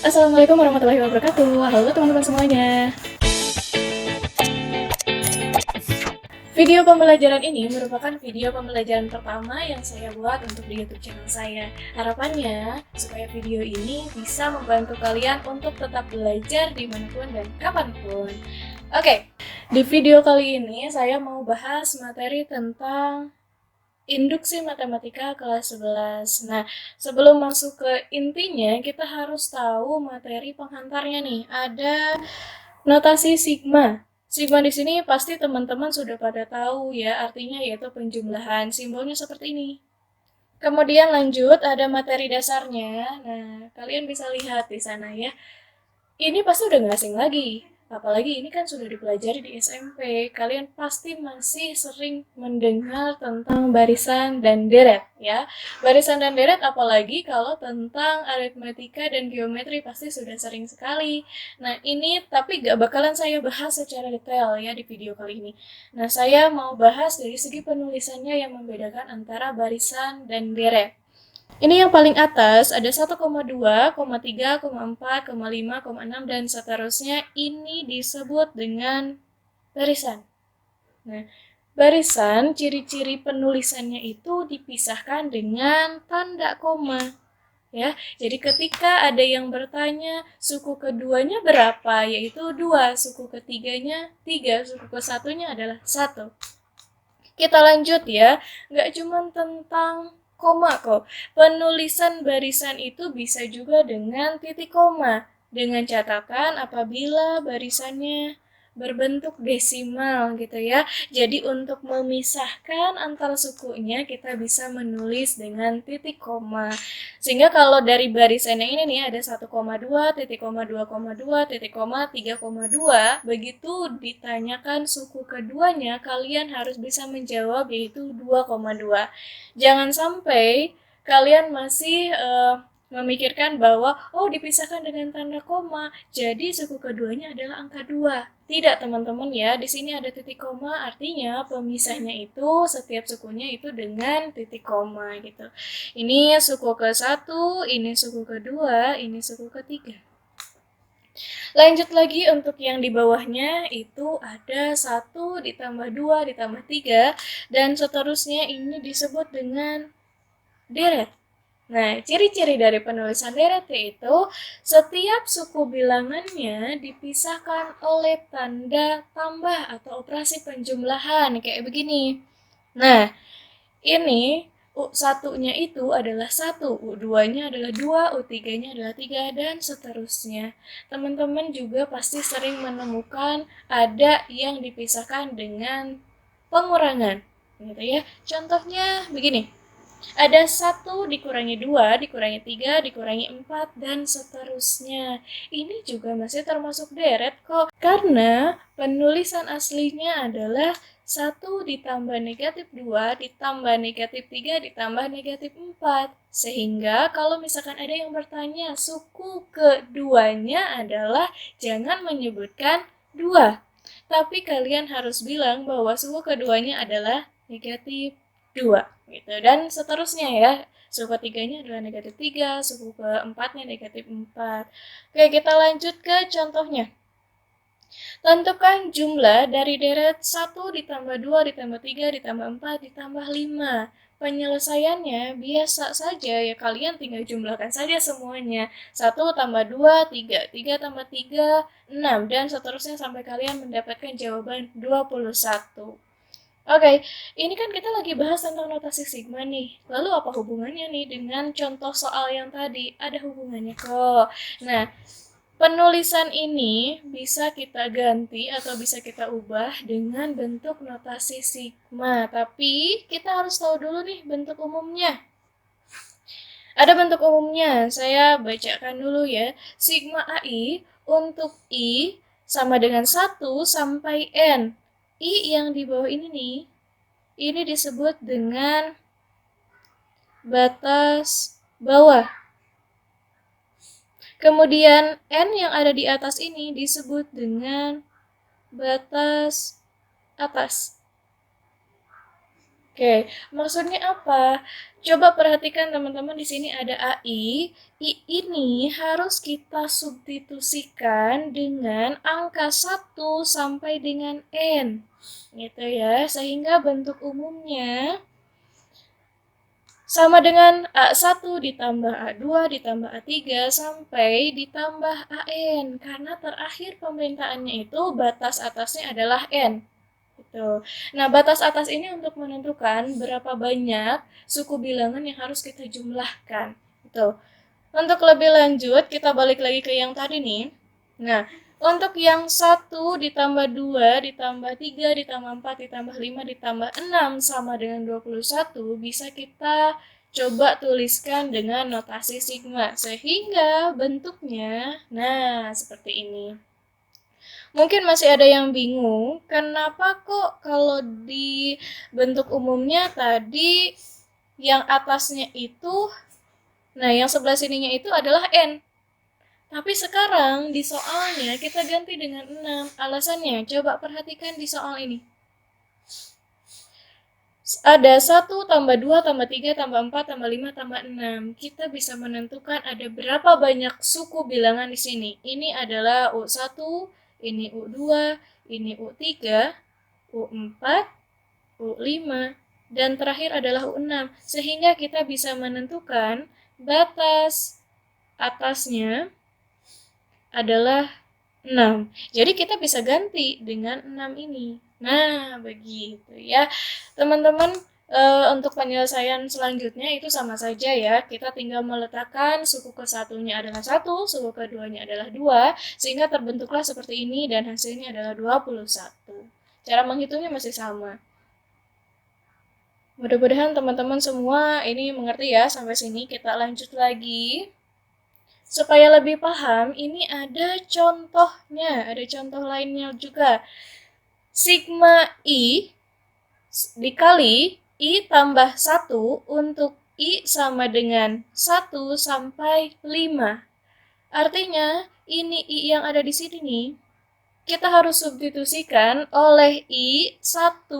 Assalamualaikum warahmatullahi wabarakatuh. Halo teman-teman semuanya. Video pembelajaran ini merupakan video pembelajaran pertama yang saya buat untuk di YouTube channel saya. Harapannya supaya video ini bisa membantu kalian untuk tetap belajar dimanapun dan kapanpun. Oke, di video kali ini saya mau bahas materi tentang induksi matematika kelas 11. Nah, sebelum masuk ke intinya, kita harus tahu materi penghantarnya nih. Ada notasi sigma. Sigma di sini pasti teman-teman sudah pada tahu ya, artinya yaitu penjumlahan. Simbolnya seperti ini. Kemudian lanjut ada materi dasarnya. Nah, kalian bisa lihat di sana ya. Ini pasti udah nggak asing lagi. Apalagi ini kan sudah dipelajari di SMP. Kalian pasti masih sering mendengar tentang barisan dan deret ya. Barisan dan deret apalagi kalau tentang aritmatika dan geometri pasti sudah sering sekali. Nah ini tapi gak bakalan saya bahas secara detail ya di video kali ini. Nah saya mau bahas dari segi penulisannya yang membedakan antara barisan dan deret. Ini yang paling atas ada 1,2, 3, 4, 5, 6 dan seterusnya. Ini disebut dengan barisan. Nah, barisan ciri-ciri penulisannya itu dipisahkan dengan tanda koma. Ya, jadi ketika ada yang bertanya suku keduanya berapa, yaitu 2, suku ketiganya 3, suku kesatunya adalah 1. Kita lanjut ya, nggak cuma tentang koma kok. Penulisan barisan itu bisa juga dengan titik koma. Dengan catatan apabila barisannya berbentuk desimal gitu ya. Jadi untuk memisahkan antara sukunya kita bisa menulis dengan titik koma. Sehingga kalau dari barisan yang ini nih ada 1,2, titik koma 2,2, titik koma 3,2, begitu ditanyakan suku keduanya kalian harus bisa menjawab yaitu 2,2. Jangan sampai kalian masih memikirkan bahwa oh dipisahkan dengan tanda koma, jadi suku keduanya adalah angka 2. Tidak teman-teman ya, di sini ada titik koma artinya pemisahnya itu setiap sukunya itu dengan titik koma gitu. Ini suku ke-1, ini suku kedua, ini suku ketiga. Lanjut lagi untuk yang di bawahnya itu ada 1 ditambah 2 ditambah 3 dan seterusnya ini disebut dengan deret. Nah, ciri-ciri dari penulisan deret yaitu setiap suku bilangannya dipisahkan oleh tanda tambah atau operasi penjumlahan kayak begini. Nah, ini U1-nya itu adalah 1, U2-nya adalah 2, U3-nya adalah 3, dan seterusnya. Teman-teman juga pasti sering menemukan ada yang dipisahkan dengan pengurangan. Gitu ya. Contohnya begini. Ada 1 dikurangi 2, dikurangi 3, dikurangi 4, dan seterusnya. Ini juga masih termasuk deret kok. Karena penulisan aslinya adalah 1 ditambah negatif 2, ditambah negatif 3, ditambah negatif 4. Sehingga kalau misalkan ada yang bertanya, suku keduanya adalah jangan menyebutkan 2. Tapi kalian harus bilang bahwa suku keduanya adalah negatif 2 gitu dan seterusnya ya. Suku ketiganya adalah negatif 3, suku keempatnya negatif 4. Oke, kita lanjut ke contohnya. Tentukan jumlah dari deret 1 ditambah 2 ditambah 3 ditambah 4 ditambah 5. Penyelesaiannya biasa saja ya, kalian tinggal jumlahkan saja semuanya. 1 tambah 2, 3, 3 tambah 3, 6, dan seterusnya sampai kalian mendapatkan jawaban 21. Oke, ini kan kita lagi bahas tentang notasi sigma nih. Lalu apa hubungannya nih dengan contoh soal yang tadi? Ada hubungannya kok. Nah, penulisan ini bisa kita ganti atau bisa kita ubah dengan bentuk notasi sigma. Tapi kita harus tahu dulu nih bentuk umumnya. Ada bentuk umumnya, saya bacakan dulu ya. Sigma AI untuk I sama dengan 1 sampai N. I yang di bawah ini nih, ini disebut dengan batas bawah. Kemudian N yang ada di atas ini disebut dengan batas atas. Oke, maksudnya apa? Coba perhatikan teman-teman, di sini ada AI. I ini harus kita substitusikan dengan angka 1 sampai dengan N. Gitu ya, sehingga bentuk umumnya sama dengan A1 ditambah A2 ditambah A3 sampai ditambah AN. Karena terakhir pemerintahannya itu batas atasnya adalah N. Gitu. Nah, batas atas ini untuk menentukan berapa banyak suku bilangan yang harus kita jumlahkan. Gitu. Untuk lebih lanjut, kita balik lagi ke yang tadi nih. Nah, untuk yang 1 ditambah 2 ditambah 3 ditambah 4 ditambah 5 ditambah 6 sama dengan 21 bisa kita coba tuliskan dengan notasi sigma. Sehingga bentuknya, nah seperti ini. Mungkin masih ada yang bingung, kenapa kok kalau di bentuk umumnya tadi yang atasnya itu, nah yang sebelah sininya itu adalah N. Tapi sekarang di soalnya kita ganti dengan 6. Alasannya, coba perhatikan di soal ini. Ada 1 tambah 2 tambah 3 tambah 4 tambah 5 tambah 6. Kita bisa menentukan ada berapa banyak suku bilangan di sini. Ini adalah U1, ini U2, ini U3, U4, U5, dan terakhir adalah U6. Sehingga kita bisa menentukan batas atasnya adalah 6. Jadi kita bisa ganti dengan 6 ini. Nah, begitu ya. Teman-teman, untuk penyelesaian selanjutnya itu sama saja ya. Kita tinggal meletakkan suku ke-1-nya adalah 1, suku ke-2-nya adalah 2, sehingga terbentuklah seperti ini dan hasilnya adalah 21. Cara menghitungnya masih sama. Mudah-mudahan teman-teman semua ini mengerti ya. Sampai sini kita lanjut lagi. Supaya lebih paham, ini ada contohnya, ada contoh lainnya juga. Sigma I dikali I tambah 1 untuk I sama dengan 1 sampai 5. Artinya, ini I yang ada di sini nih, kita harus substitusikan oleh I 1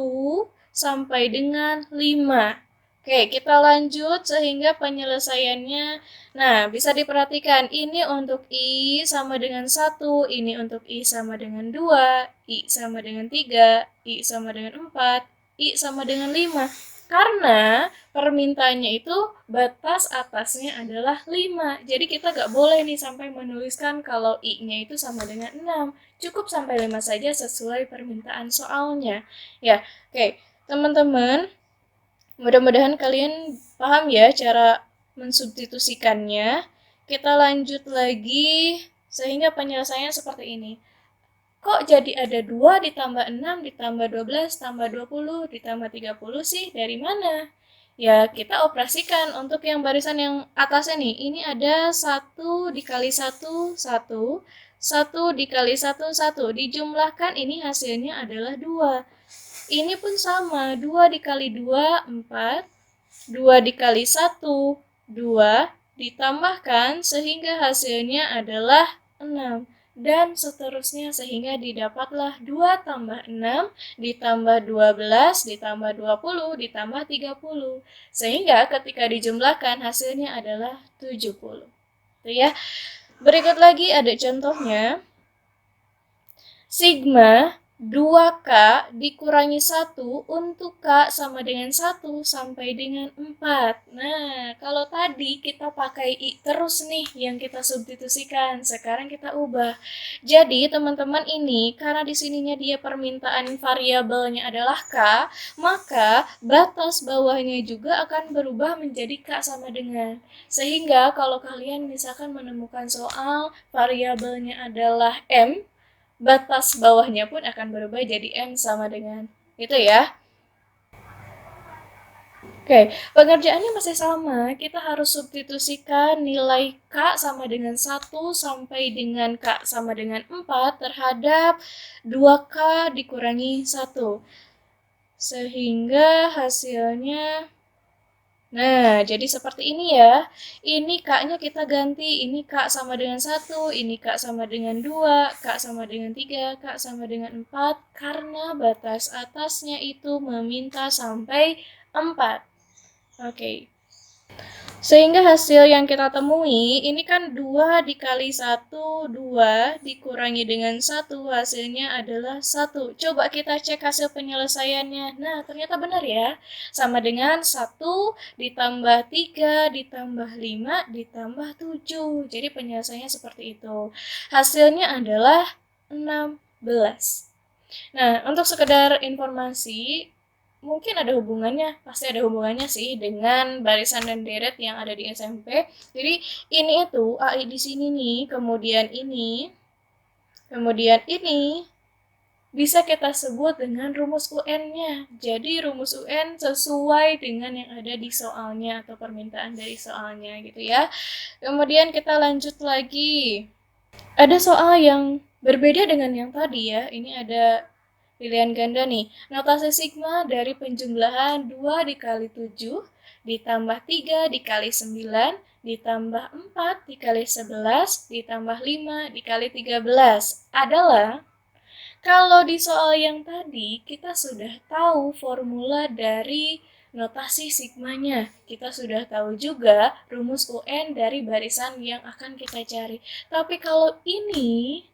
sampai dengan 5. Oke, kita lanjut sehingga penyelesaiannya, nah bisa diperhatikan ini untuk I sama dengan 1, ini untuk I sama dengan 2, I sama dengan 3, I sama dengan 4, I sama dengan 5. Karena permintaannya itu batas atasnya adalah 5. Jadi kita nggak boleh nih sampai menuliskan kalau I-nya itu sama dengan 6. Cukup sampai 5 saja sesuai permintaan soalnya. Ya, oke. Teman-teman, mudah-mudahan kalian paham ya cara mensubstitusikannya. Kita lanjut lagi sehingga penyelesaiannya seperti ini. Kok jadi ada 2 ditambah 6 ditambah 12 tambah 20 ditambah 30 sih? Dari mana? Ya, kita operasikan untuk yang barisan yang atasnya nih. Ini ada 1 dikali 1, 1. 1 dikali 1, 1. Dijumlahkan ini hasilnya adalah 2. Ini pun sama, 2 dikali 2, 4, 2 dikali 1, 2, ditambahkan sehingga hasilnya adalah 6. Dan seterusnya sehingga didapatlah 2 tambah 6, ditambah 12, ditambah 20, ditambah 30. Sehingga ketika dijumlahkan hasilnya adalah 70. Itu ya. Berikut lagi ada contohnya. Sigma 2K dikurangi 1 untuk K sama dengan 1 sampai dengan 4. Nah, kalau tadi kita pakai I terus nih yang kita substitusikan. Sekarang kita ubah. Jadi, teman-teman ini karena di sininya dia permintaan variabelnya adalah K, maka batas bawahnya juga akan berubah menjadi K sama dengan. Sehingga kalau kalian misalkan menemukan soal variabelnya adalah M, batas bawahnya pun akan berubah jadi M sama dengan itu ya. Oke, pengerjaannya masih sama. Kita harus substitusikan nilai K sama dengan 1 sampai dengan K sama dengan 4 terhadap 2K dikurangi 1. Sehingga hasilnya, nah, jadi seperti ini ya. Ini K-nya kita ganti. Ini K sama dengan 1, ini K sama dengan 2, K sama dengan 3, K sama dengan 4. Karena batas atasnya itu meminta sampai 4. Oke. Sehingga hasil yang kita temui, ini kan 2 dikali 1, 2 dikurangi dengan 1, hasilnya adalah 1. Coba kita cek hasil penyelesaiannya. Nah, ternyata benar ya. Sama dengan 1 ditambah 3 ditambah 5 ditambah 7. Jadi penyelesaiannya seperti itu. Hasilnya adalah 16. Nah, untuk sekedar informasi, mungkin ada hubungannya, pasti ada hubungannya sih dengan barisan dan deret yang ada di SMP. Jadi ini itu AI di sini nih, kemudian ini bisa kita sebut dengan rumus UN-nya. Jadi rumus UN sesuai dengan yang ada di soalnya atau permintaan dari soalnya gitu ya. Kemudian kita lanjut lagi. Ada soal yang berbeda dengan yang tadi ya. Ini ada pilihan ganda nih. Notasi sigma dari penjumlahan 2 dikali 7 ditambah 3 dikali 9 ditambah 4 dikali 11 ditambah 5 dikali 13 adalah, kalau di soal yang tadi kita sudah tahu formula dari notasi sigmanya. Kita sudah tahu juga rumus UN dari barisan yang akan kita cari. Tapi kalau ini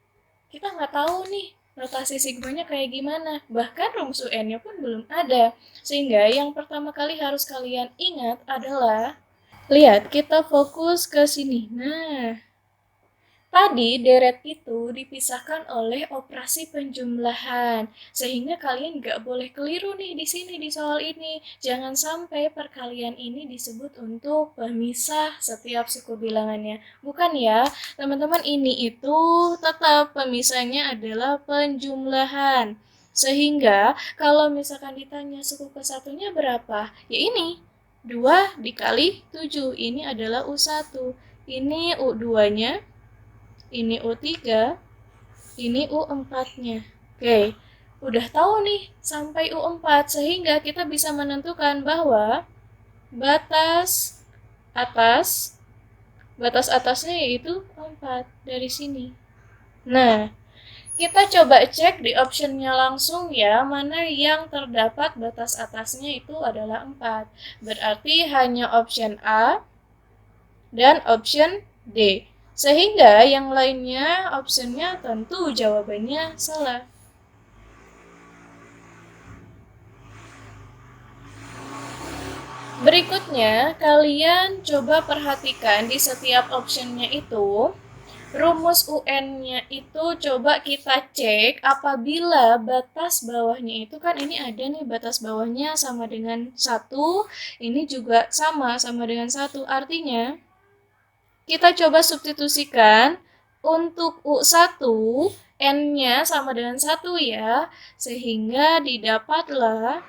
kita nggak tahu nih notasi sigmanya kayak gimana. Bahkan rumus UN-nya pun belum ada. Sehingga yang pertama kali harus kalian ingat adalah, lihat, kita fokus ke sini. Nah, tadi deret itu dipisahkan oleh operasi penjumlahan, sehingga kalian nggak boleh keliru nih di sini di soal ini. Jangan sampai perkalian ini disebut untuk pemisah setiap suku bilangannya. Bukan ya, teman-teman, ini itu tetap pemisahnya adalah penjumlahan. Sehingga kalau misalkan ditanya suku kesatunya berapa, ya ini 2 dikali 7, ini adalah U1, ini U2-nya, ini U3, ini U4-nya. Oke, udah tahu nih sampai U4, sehingga kita bisa menentukan bahwa batas atasnya yaitu 4 dari sini. Nah, kita coba cek di optionnya langsung ya, mana yang terdapat batas atasnya itu adalah 4. Berarti hanya option A dan option D. Sehingga yang lainnya optionnya tentu jawabannya salah. Berikutnya, kalian coba perhatikan di setiap optionnya itu, rumus UN-nya itu coba kita cek apabila batas bawahnya itu kan ini ada nih, batas bawahnya sama dengan 1, ini juga sama dengan 1. Artinya, kita coba substitusikan untuk U1, N-nya sama dengan 1 ya, sehingga didapatlah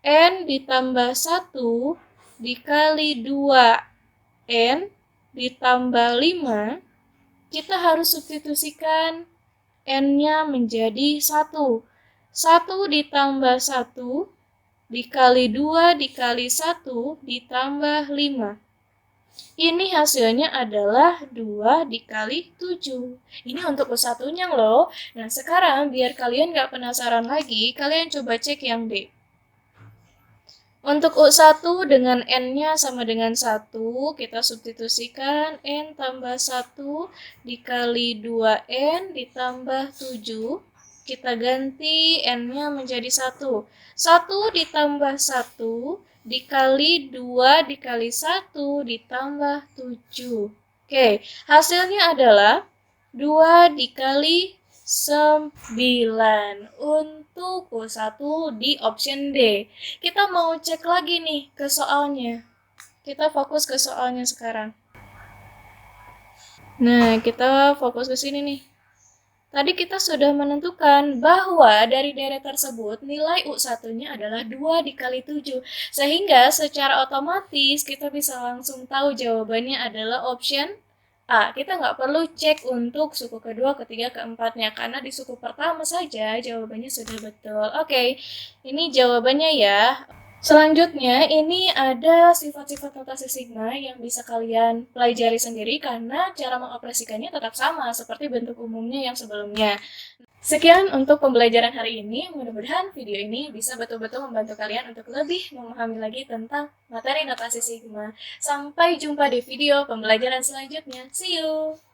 N ditambah 1 dikali 2N ditambah 5, kita harus substitusikan N-nya menjadi 1. 1 ditambah 1 dikali 2 dikali 1 ditambah 5. Ini hasilnya adalah 2 dikali 7. Ini untuk U1-nya loh. Nah, sekarang biar kalian nggak penasaran lagi, kalian coba cek yang D. Untuk U1 dengan N-nya sama dengan 1, kita substitusikan N tambah 1 dikali 2N ditambah 7. Kita ganti N-nya menjadi 1. 1 ditambah 1 dikali 2 dikali 1 ditambah 7. Oke, hasilnya adalah 2 dikali 9 untuk U1 di option D. Kita mau cek lagi nih ke soalnya. Kita fokus ke soalnya sekarang. Nah, kita fokus ke sini nih. Tadi kita sudah menentukan bahwa dari deret tersebut nilai U1-nya adalah 2 dikali 7. Sehingga secara otomatis kita bisa langsung tahu jawabannya adalah option A. Kita nggak perlu cek untuk suku kedua, ketiga, keempatnya. Karena di suku pertama saja jawabannya sudah betul. Oke, ini jawabannya ya. Selanjutnya, ini ada sifat-sifat notasi sigma yang bisa kalian pelajari sendiri karena cara mengoperasikannya tetap sama seperti bentuk umumnya yang sebelumnya. Sekian untuk pembelajaran hari ini. Mudah-mudahan video ini bisa betul-betul membantu kalian untuk lebih memahami lagi tentang materi notasi sigma. Sampai jumpa di video pembelajaran selanjutnya. See you!